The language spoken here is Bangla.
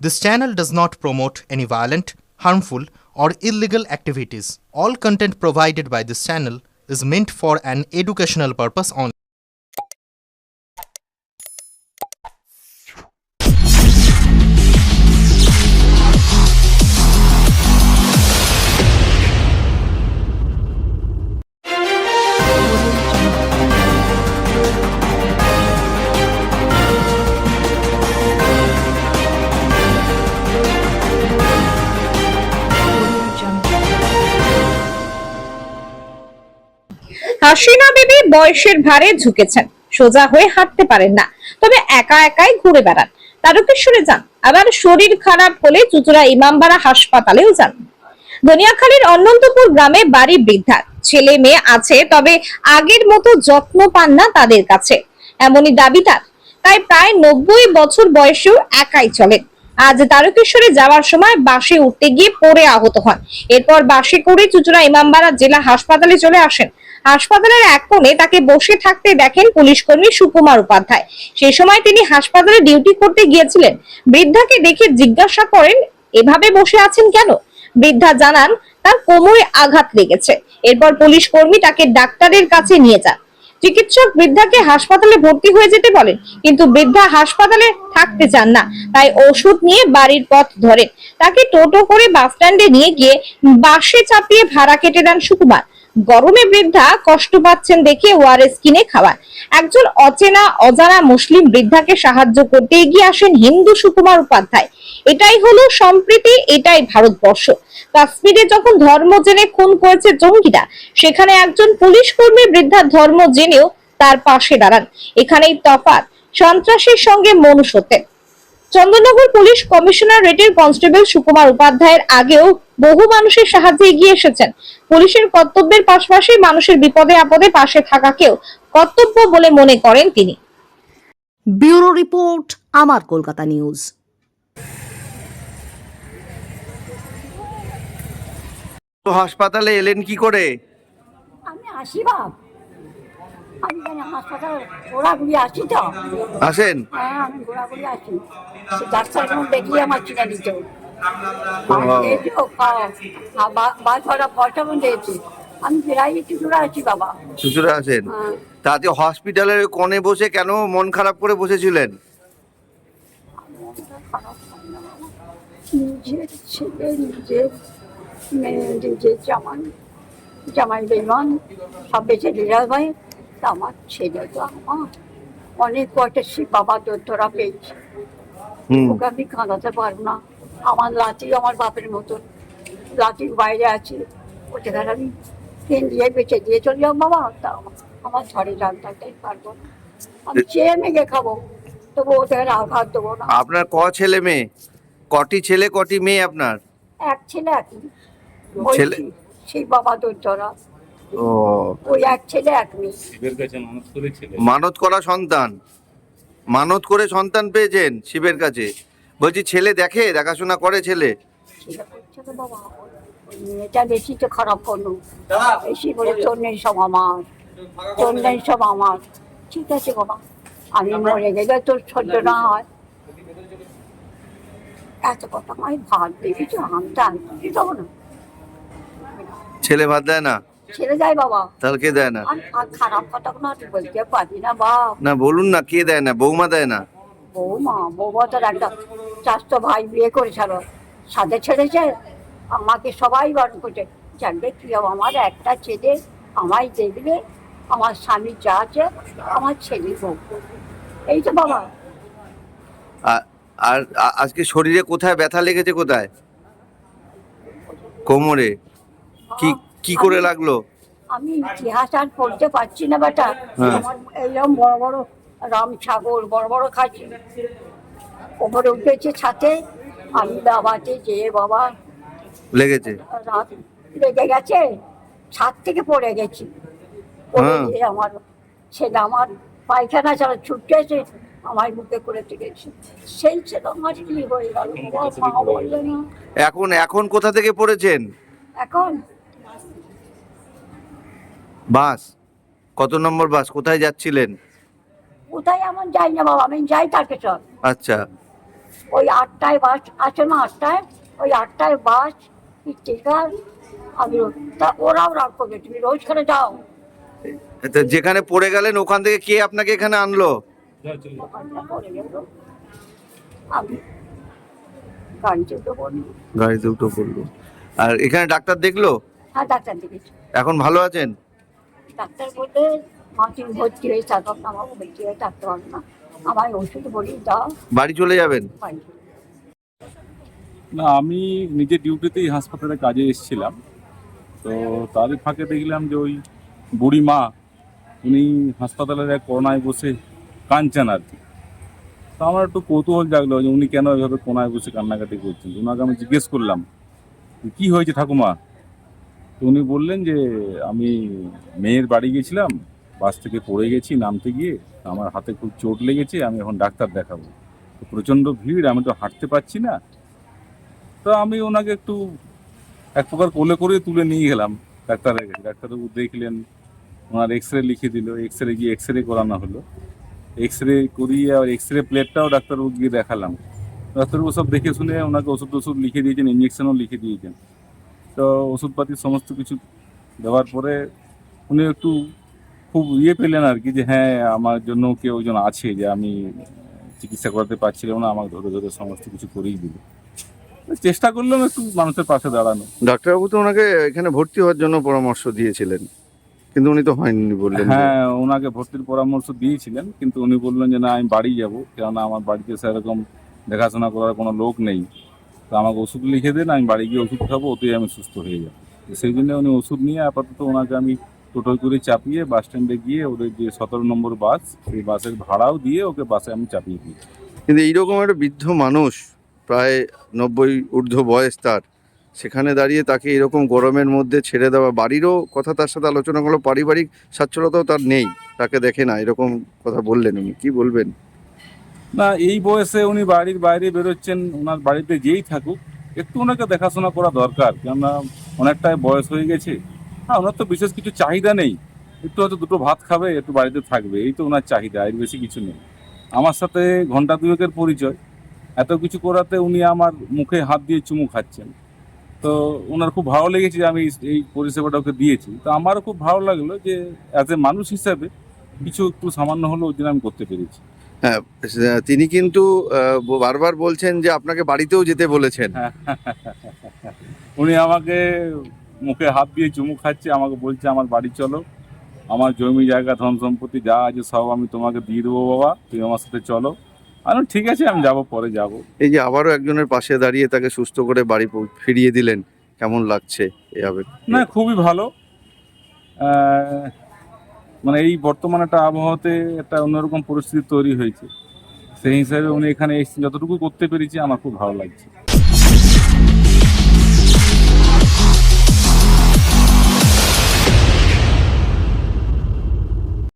This channel does not promote any violent, harmful, or illegal activities. All content provided by this channel is meant for an educational purpose only. Hasina বিবি বয়সের ভারে ঝুঁকেছেন, সোজা হয়ে হাঁটতে পারেন না, তবে একা একাই ঘুরে বেড়ান। তারকেশ্বরে যান, আবার শরীর খারাপ হলে চুঁচুড়া ইমামবাড়া হাসপাতালেও যান। দনিয়াখালীর অনন্তপুর গ্রামে বাড়ি বৃদ্ধার, ছেলে মেয়ে আছে, তবে আগের মতো যত্ন পান না তাদের কাছে, এমনই দাবি তার। তাই প্রায় 90 বছর বয়সেও একাই চলেন। আজ তারকেশ্বরে যাওয়ার সময় বাসে উঠতে গিয়ে পড়ে আহত হন। এরপর বাসে করে চুঁচুড়া ইমামবাড়া জেলা হাসপাতালে চলে আসেন। হাসপাতালের এক কোণে তাকে বসে থাকতে দেখেন পুলিশ কর্মী সুকুমার উপাধ্যায়। সেই সময় তিনি হাসপাতালে ডিউটি করতে গিয়েছিলেন। বৃদ্ধাকে দেখে জিজ্ঞাসা করেন, এভাবে বসে আছেন কেন? বৃদ্ধা জানান, তার কোমরে আঘাত লেগেছে। এরপর পুলিশ কর্মী তাকে ডাক্তারের কাছে নিয়ে যান। চিকিৎসক বৃদ্ধাকে হাসপাতালে ভর্তি হয়ে যেতে বলেন, কিন্তু বৃদ্ধা হাসপাতালে থাকতে চান না, তাই ওষুধ নিয়ে বাড়ির পথ ধরেন। তাকে টোটো করে বাস স্ট্যান্ডে নিয়ে গিয়ে বাসে চাপিয়ে ভাড়া কেটে দেন সুকুমার। গরমে বৃদ্ধা কষ্ট পাচ্ছেন দেখে ওআরএস কিনে খাওয়ান। একজন অজানা মুসলিম বৃদ্ধাকে সাহায্য করতে এগিয়ে আসেন হিন্দু সুকুমার উপাধ্যায়। এটাই হলো সম্প্রীতি, এটাই ভারতবর্ষ। কাশ্মীরে যখন ধর্ম জেনে খুন করেছে জঙ্গিরা, সেখানে একজন পুলিশ কর্মী বৃদ্ধার ধর্ম জেনেও তার পাশে দাঁড়ান। এখানেই তফাৎ সন্ত্রাসীর সঙ্গে মনুষ্যত্বের। চন্দননগর পুলিশ কমিশনারেটের কনস্টেবল সুকুমার উপাধ্যায়ের আগেও বহু মানুষের সাহায্যে এগিয়ে এসেছেন। পুলিশের কর্তব্যের পাশাপাশি মানুষের বিপদে আপদে পাশে থাকাকেও কর্তব্য বলে মনে করেন তিনি। ব্যুরো রিপোর্ট, আমার কলকাতা নিউজ। হাসপাতালে এলেন কি করে? আমি আসি বাপ, আমি জানি হাসপাতালে ঘোরাঘুরি আসি তো। আসেন? হ্যাঁ, আমি ঘোরাঘুরি আসি। সে ডাক্তার যখন দেখলে আমার চিনা দিত, বাস ভাড়া পয়সা মন দিয়েছি। আমি প্রায় চুচুড়া আছি বাবা। চুচুড়া আছেন? হ্যাঁ। তাতে হসপিটালের কোণে বসে কেন মন খারাপ করে বসেছিলেন? নিজের ছেলে, নিজের মেয়ে, নিজের জামাই বেমান সব বেঁচে দিলে ভাই। তা আমার ছেলে তো আমার অনেক কয়টা বাবা তোরা পেয়েছি, ওকে আমি কাঁদাতে পারবো না। আমার লাঠি আমার বাপের মতন, লাঠির বাইরে আছে, ওটাকে আমি ট্রেন দিয়ে বেঁচে দিয়ে চলে যাবো বাবা। তা আমার ঝড়ে জানতে পারবো না। আমি চেয়ে মেঘে খাবো, তবু ওটাকে আঘাত দেবো না। আপনার ছেলে মেয়ে? কটি ছেলে কটি মেয়ে আপনার? এক ছেলে এক মেয়ে। ছেলে সেই বাবা তোরা, ও, ওই এক ছেলে এক মেয়ে। মানত করা সন্তান, মানত করে সন্তান পেয়েছেন শিবের কাছে। বলছি ছেলে দেখাশোনা করে ছেলে? সেটা করছে তো বাবা, ওই মেয়েটা বেশি তো খারাপ করলো, বেশি করে তোর নেই সব আমার, তোর নেই সব আমার। ঠিক আছে বাবা, আমি মরে গেলে তোর সহ্য না হয়। এত কথা আমি ভাত দেখেছি, আমটা আনতে দেবো না। ছেলে ভাত দেয় না? ছেড়ে যায় বাবা। তাহলে কে দেয় না? আর খারাপ কথা কোনো আর বলতে পারি না বাপ। না বলুন না, কে দেয় না? বৌমা দেয় না? বৌমা তোর একটা চাষতো ভাই বিয়ে করেছিল, সাথে ছেড়েছে। আমাকে সবাই বারণ করছে, জানবে কি আমার একটা ছেলে, আমায় দেখবে, আমার স্বামী যা আছে আমার ছেলে বউ। এই তো বাবা। আর আজকে শরীরে কোথায় ব্যথা লেগেছে? কোথায়? কোমরে? কি কি করে লাগলো? আমি ইতিহাস আর পড়তে পারছি না বেটা। আমার এইরকম বড় বড় রাম ছাগল বড় বড় খাচ্ছি, ওপরে উঠেছে ছাতে। আমি বাবাতে যে বাবা লেগেছে? রাত লেগে গেছে, ছাদ থেকে পড়ে গেছি। পড়ে গিয়ে আমার ছেলে আমার পায়খানা ছাড়া ছুটে এসে আমার বুকে করে তুলেছে। সেই ছেলে আমার কি হয়ে গেল মা বললে না। এখন কোথা থেকে পড়েছেন? এখন বাস? কত নম্বর বাস? কোথায় যাচ্ছিলেন? কোথায় এমন যাই না বাবা, আমি যাই তারকেশ্বর। আচ্ছা, ওই 8টায় বাস আসে না, 8টায়, ওই 8টায় বাস কি টিকার আমি তা ওরাও রাগ করবে, তুমি রোজখানে যাও। তা যেখানে পড়ে গেলেন ওখান থেকে কে আপনাকে এখানে আনলো? ওখানটা পড়ে গেল, আমি গাড়িতে উঠে পড়ি। গাড়িতে উঠে পড়লো। আর এখানে ডাক্তার দেখলো? হ্যাঁ, ডাক্তার দেখেছি। এখন ভালো আছেন? ডাক্তার বলতে মাটির ভর্তি হয়ে থাকো, আমাকে ভর্তি হয়ে থাকতে পারবো না, আমায় ওষুধ বলি দাও, বাড়ি চলে যাবেন? বাড়ি। না, আমি নিজের ডিউটিতেই হাসপাতালে কাজে এসেছিলাম। তো তারই ফাঁকে দেখলাম যে ওই বুড়ি মা উনি হাসপাতালের এক কোনায় বসে কাঁদছেন আর কি। তো আমার একটু কৌতূহল জাগলো যে উনি কেন এভাবে কোনায় বসে কান্নাকাটি করছেন। ওনাকে আমি জিজ্ঞেস করলাম কি হয়েছে ঠাকুমা। তো উনি বললেন যে আমি মেয়ের বাড়ি গেছিলাম, বাস থেকে পড়ে গেছি নামতে গিয়ে, আমার হাতে খুব চোট লেগেছে, আমি এখন ডাক্তার দেখাবো, তো প্রচণ্ড ভিড়, আমি তো হাঁটতে পারছি না। তো আমি ওনাকে একটু এক প্রকার কোলে করে তুলে নিয়ে গেলাম ডাক্তারের কাছে। ডাক্তারবাবু দেখলেন, ওনার এক্স রে লিখে দিল, এক্স রে গিয়ে এক্স রে করানো হলো। এক্স রে করিয়ে আর এক্স রে প্লেটটাও ডাক্তারবাবু গিয়ে দেখালাম। ডাক্তারবাবু সব দেখে শুনে ওনাকে ওষুধ লিখে দিয়েছেন, ইঞ্জেকশনও লিখে দিয়েছেন। তো ওষুধপাতি সমস্ত কিছু দেওয়ার পরে উনি একটু খুব পেলেন আর কি, যে হ্যাঁ আমার জন্য কেউ একজন আছে, যে আমি চিকিৎসা করাতে পারছিলাম না, আমাকে ধরে ধরে সমস্ত কিছু করেই দিল। চেষ্টা করলাম একটু মানুষের পাশে দাঁড়ানো। ডাক্তারবাবু তো ওনাকে এখানে ভর্তি হওয়ার জন্য পরামর্শ দিয়েছিলেন, কিন্তু উনি তো হয়নি বললেন। হ্যাঁ, ওনাকে ভর্তির পরামর্শ দিয়েছিলেন, কিন্তু উনি বললেন যে না আমি বাড়ি যাব, কেননা আমার বাড়িতে সেরকম দেখাশোনা করার কোনো লোক নেই। তো আমাকে ওষুধ লিখে দেন, আমি বাড়ি গিয়ে ওষুধ খাবো, ওতেই আমি সুস্থ হয়ে যাবো। সেই জন্য উনি ওষুধ নিয়ে আপাতত ওনাকে আমি টোটোয় করে চাপিয়ে বাস স্ট্যান্ডে গিয়ে ওদের যে 17 নম্বর বাস, সেই বাসের ভাড়াও দিয়ে ওকে বাসে আমি চাপিয়ে দিই। কিন্তু এইরকম একটা বৃদ্ধ মানুষ, প্রায় 90 ঊর্ধ্ব বয়স তার, সেখানে দাঁড়িয়ে তাকে এরকম গরমের মধ্যে ছেড়ে দেওয়া, বাড়িরও কথা তার সাথে আলোচনা করলো, পারিবারিক সচ্ছলতাও তার নেই, তাকে দেখে না, এরকম কথা বললেন। উনি কি বলবেন? না, এই বয়সে উনি বাড়ির বাইরে বেরোচ্ছেন, ওনার বাড়িতে যেই থাকুক একটু ওনাকে দেখাশোনা করা দরকার, কেননা অনেকটাই বয়স হয়ে গেছে। হ্যাঁ, ওনার তো বিশেষ কিছু চাহিদা নেই, একটু হয়তো দুটো ভাত খাবে, একটু বাড়িতে থাকবে, এই তো ওনার চাহিদা, এর বেশি কিছু নেই। আমার সাথে ঘন্টা দুয়েকের পরিচয়, এত কিছু করাতে উনি আমার মুখে হাত দিয়ে চুমু খাচ্ছেন। তো ওনার খুব ভালো লেগেছে যে আমি এই পরিষেবাটা ওকে দিয়েছি। তো আমারও খুব ভালো লাগলো যে অ্যাজ এ মানুষ হিসাবে কিছু একটু সামান্য হলেও ওই জন্য আমি করতে পেরেছি। হ্যাঁ, তিনি কিন্তু বারবার বলছেন যে আপনাকে বাড়িতেও যেতে বলেছেন। উনি আমাকে মুখে হাত দিয়ে চুমু খাচ্ছে, আমাকে বলছে আমার বাড়ি চলো, আমার জমি জায়গা ধন সম্পত্তি যা আছে সব আমি তোমাকে দিয়ে দেবো বাবা, তুমি আমার সাথে চলো। আমি ঠিক আছে, আমি যাব, পরে যাব। এই যে আবারও একজনের পাশে দাঁড়িয়ে তাকে সুস্থ করে বাড়ি ফিরিয়ে দিলেন, কেমন লাগছে এভাবে? না, খুবই ভালো। মানে এই বর্তমানে একটা আবহাওয়াতে একটা অন্যরকম পরিস্থিতি তৈরি হয়েছে, সেই হিসাবে উনি এখানে এসেছেন, যতটুকু করতে পেরেছি আমার খুব ভালো লাগছে।